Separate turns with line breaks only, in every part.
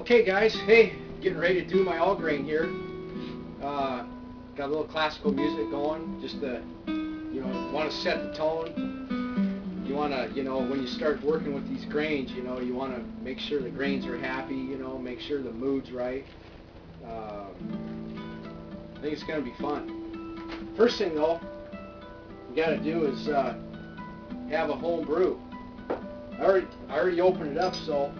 Okay guys, hey, getting ready to do my all grain here. Got a little classical music going, just to, want to set the tone. You want to, when you start working with these grains, you want to make sure the grains are happy, make sure the mood's right. I think it's going to be fun. First thing though, you got to do is have a home brew. I already opened it up, so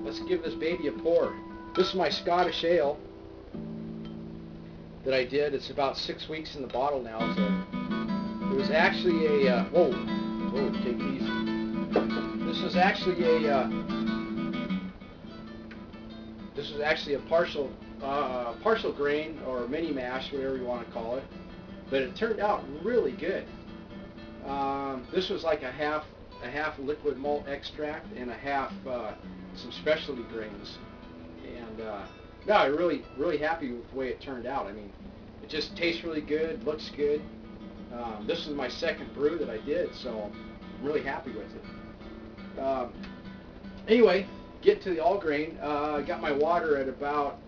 let's give this baby a pour. This is my Scottish ale that I did. It's about 6 weeks in the bottle now. So it was actually a whoa, take it easy. This was actually a partial grain or mini mash, whatever you want to call it. But it turned out really good. This was like a half liquid malt extract and a half some specialty grains, and no, I'm really happy with the way it turned out. I mean, it just tastes really good, looks good. This is my second brew that I did, so I'm really happy with it. Anyway, get to the all grain. I got my water at about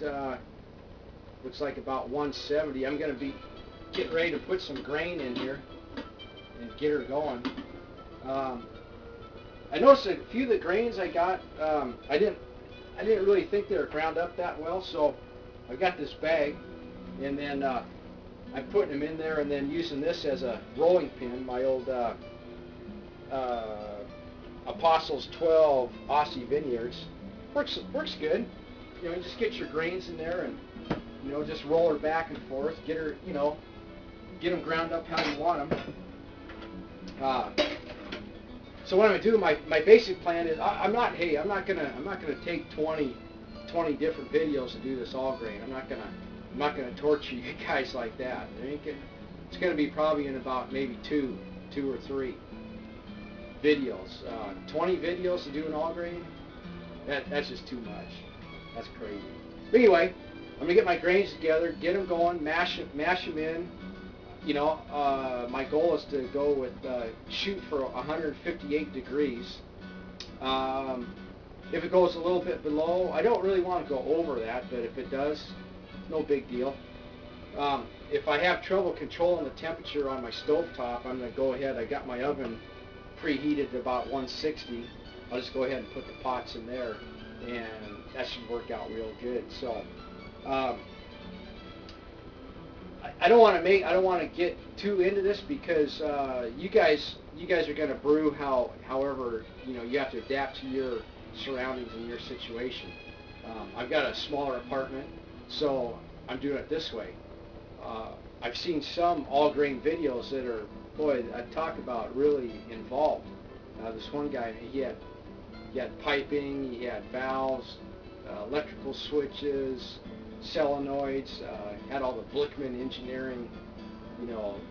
looks like about 170. I'm going to be getting ready to put some grain in here and get her going. I noticed a few of the grains I got, I didn't really think they were ground up that well, so I got this bag, and then I'm putting them in there, and then using this as a rolling pin, my old Apostles 12 Aussie Vineyards. Works good. You just get your grains in there and just roll her back and forth, get her, get them ground up how you want them. So what I'm gonna do, my basic plan is I'm not gonna take 20 different videos to do this all grain. I'm not gonna torture you guys like that. It's gonna be probably in about maybe two or three videos. 20 videos to do an all grain, that's just too much. That's crazy. But anyway, I'm gonna get my grains together, get them going, mash them in. My goal is to go with shoot for 158 degrees. If it goes a little bit below, I don't really want to go over that, but if it does, no big deal. If I have trouble controlling the temperature on my stovetop, I'm going to go ahead. I got my oven preheated to about 160. I'll just go ahead and put the pots in there, and that should work out real good. So. I don't want to get too into this because you guys are going to brew however you have to adapt to your surroundings and your situation. I've got a smaller apartment, so I'm doing it this way. I've seen some all grain videos that are, boy, I talk about really involved. This one guy, he had piping, he had valves, electrical switches, solenoids, had all the Blickman engineering,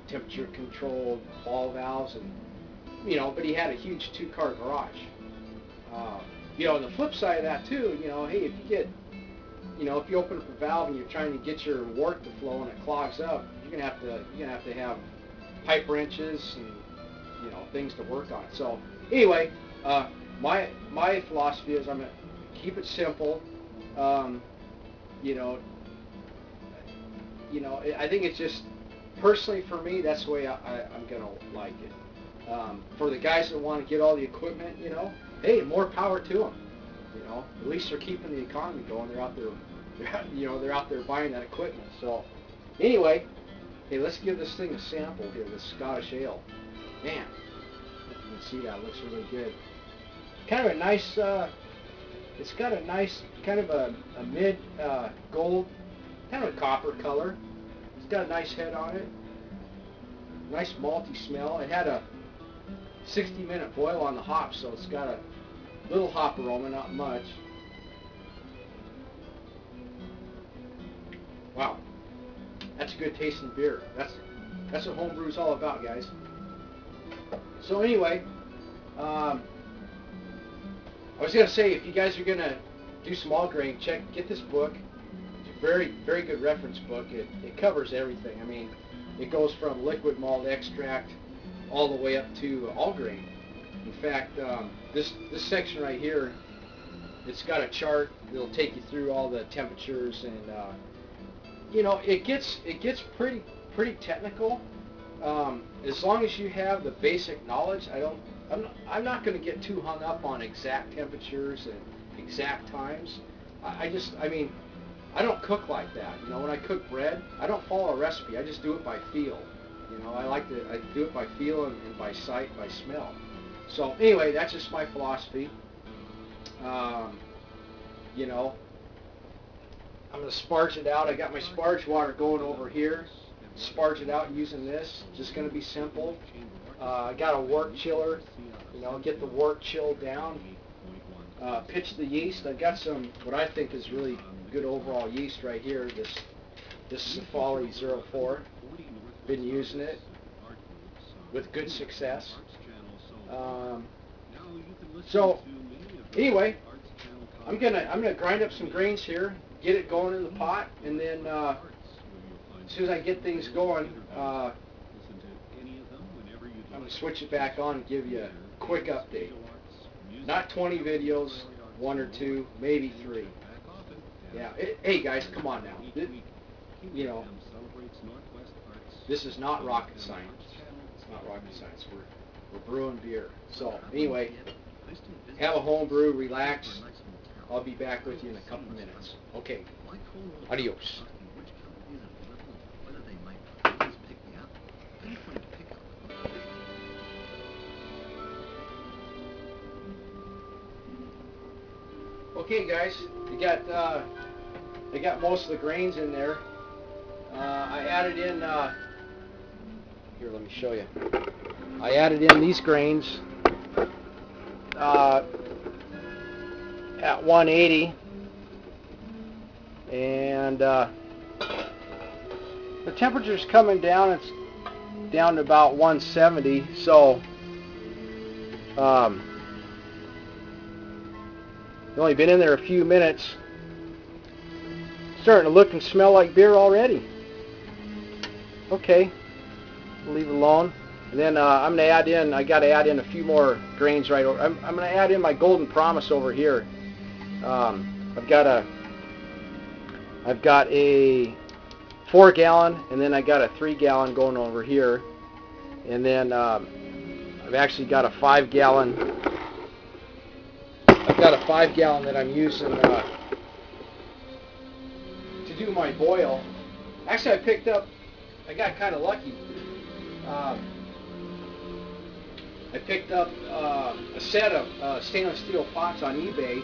temperature controlled ball valves, and but he had a huge 2-car garage. On the flip side of that too, hey, if you get, if you open up a valve and you're trying to get your wort to flow and it clogs up, you're gonna have to have pipe wrenches and things to work on it. So anyway, my philosophy is I'm gonna keep it simple. I think it's just, personally for me, that's the way I'm going to like it. For the guys that want to get all the equipment, hey, more power to them. At least they're keeping the economy going. They're out there buying that equipment. So anyway, hey, let's give this thing a sample here, this Scottish ale. Man, you can see that, it looks really good. Kind of a nice, it's got a nice, kind of a mid gold, kind of a copper color. It's got a nice head on it. Nice malty smell. It had a 60-minute boil on the hops, so it's got a little hop aroma, not much. Wow, that's a good tasting beer. That's what homebrew's all about, guys. So anyway, I was going to say, if you guys are going to do some all grain, get this book. It's a very, very good reference book. It covers everything. I mean, it goes from liquid malt extract all the way up to all grain. In fact, this section right here It's got a chart that'll take you through all the temperatures, and you know, it gets pretty technical. As long as you have the basic knowledge, I'm not going to get too hung up on exact temperatures and exact times. I mean, I don't cook like that. You know, when I cook bread, I don't follow a recipe. I just do it by feel. You know, I do it by feel and by sight, by smell. So anyway, that's just my philosophy. You know, I'm going to sparge it out. I got my sparge water going over here. Sparge it out using this. Just going to be simple. I got a wort chiller. You know, get the wort chilled down. Pitch the yeast. I've got some what I think is really good overall yeast right here. This Safari 04. Been using it with good success. So anyway, I'm gonna grind up some grains here, get it going in the pot, and then as soon as I get things going, I'm gonna switch it back on and give you a quick update. Not 20 videos, 1 or 2, maybe 3. Yeah. Hey guys, come on now. You know, this is not rocket science. It's not rocket science. We're brewing beer. So anyway, have a home brew, relax. I'll be back with you in a couple minutes. Okay. Adios. Okay, guys, I got most of the grains in there. I added in. Here, let me show you. I added in these grains at 180, and the temperature's coming down. It's down to about 170. So I've only been in there a few minutes. Starting to look and smell like beer already. Okay, we'll leave it alone. And then I'm going to add in, I got to add in a few more grains right over. I'm going to add in my Golden Promise over here. I've got a 4-gallon, and then I got a 3-gallon going over here. And then I've actually got a 5-gallon. I've got a 5-gallon that I'm using to do my boil. Actually, I got kind of lucky. I picked up a set of stainless steel pots on eBay.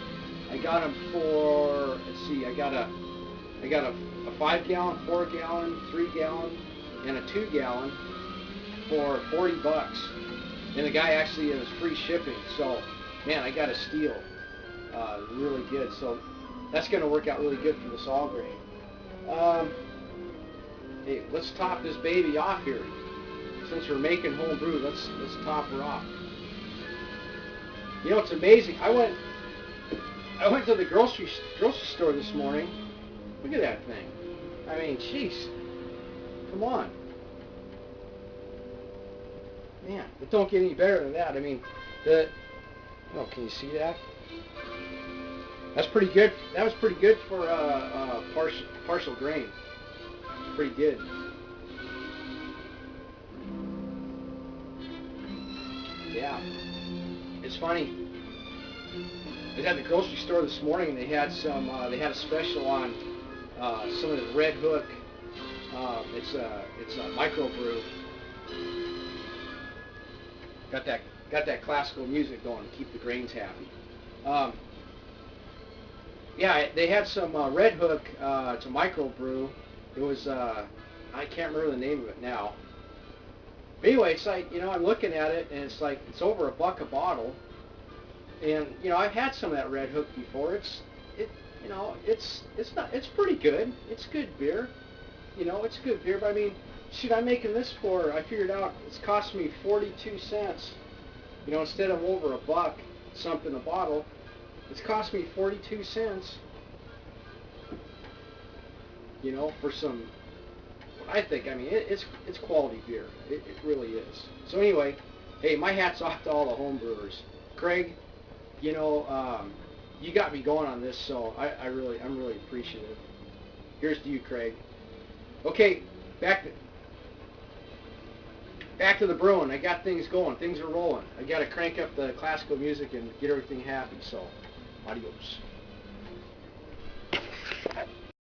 I got them for, let's see, I got a 5-gallon, 4-gallon, 3-gallon, and a 2-gallon for $40. And the guy actually, it was free shipping. So, man, I got a steal. Really good. So that's going to work out really good for this all grain. Hey, let's top this baby off here. Since we're making home brew, let's top her off. You know, it's amazing. I went to the grocery store this morning. Look at that thing. I mean, jeez. Come on. Man, it don't get any better than that. I mean, oh, can you see that? That's pretty good. That was pretty good for partial grain. Pretty good. Yeah. It's funny. I was at the grocery store this morning, and they had a special on some of the Red Hook. It's a microbrew. Got that classical music going to keep the grains happy. Yeah, they had some Red Hook. It's a microbrew. It was I can't remember the name of it now. But anyway, it's like, you know, I'm looking at it, and it's like it's over $1 a bottle. And you know, I've had some of that Red Hook before. It's pretty good. It's good beer. You know, it's good beer. But I mean, shoot, I'm making this for, I figured out it's costing me 42 cents. You know, instead of over $1 something a bottle, it's cost me 42 cents. You know, for some, I think, I mean, it's quality beer. It really is. So anyway, hey, my hat's off to all the home brewers. Craig, you know, you got me going on this, so I'm really appreciative. Here's to you, Craig. Okay, back to the brewing. I got things going. Things are rolling. I got to crank up the classical music and get everything happy. So, adios.